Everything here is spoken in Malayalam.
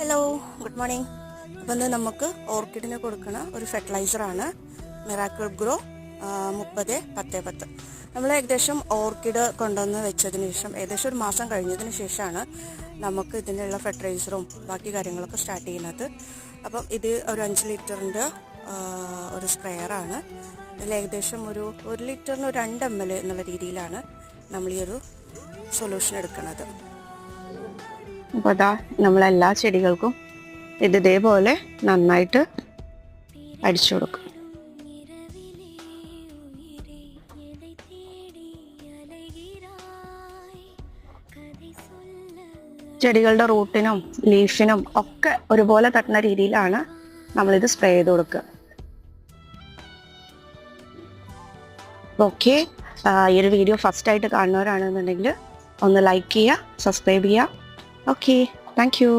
Hello, good morning. അപ്പോൾ ഇന്ന് നമുക്ക് ഓർക്കിഡിന് കൊടുക്കുന്ന ഒരു ഫെർട്ടിലൈസറാണ് മിറാക്കിൾ ഗ്രോ 30-10-10. നമ്മൾ ഏകദേശം ഓർക്കിഡ് കൊണ്ടുവന്ന് വെച്ചതിന് ശേഷം ഏകദേശം ഒരു മാസം കഴിഞ്ഞതിന് ശേഷമാണ് നമുക്ക് ഇതിനുള്ള ഫെർട്ടിലൈസറും ബാക്കി കാര്യങ്ങളൊക്കെ സ്റ്റാർട്ട് ചെയ്യുന്നത്. അപ്പം ഇത് ഒരു 5 ലിറ്ററിൻ്റെ ഒരു സ്പ്രെയറാണ്. ഇതിൽ ഏകദേശം ഒരു ലിറ്ററിന് ഒരു 2 ml എന്നുള്ള രീതിയിലാണ് നമ്മൾ ഈ ഒരു സൊല്യൂഷൻ എടുക്കുന്നത്. അപ്പോൾ അതാ നമ്മളെല്ലാ ചെടികൾക്കും ഇത് ഇതേപോലെ നന്നായിട്ട് അടിച്ചു കൊടുക്കും. ചെടികളുടെ റൂട്ടിനും ലീഫിനും ഒക്കെ ഒരുപോലെ തട്ടുന്ന രീതിയിലാണ് നമ്മളിത് സ്പ്രേ ചെയ്ത് കൊടുക്കുക. ഓക്കെ, ഈ ഒരു വീഡിയോ ഫസ്റ്റായിട്ട് കാണുന്നവരാണെന്നുണ്ടെങ്കിൽ ഒന്ന് ലൈക്ക് ചെയ്യുക, സബ്സ്ക്രൈബ് ചെയ്യുക. Okay, thank you.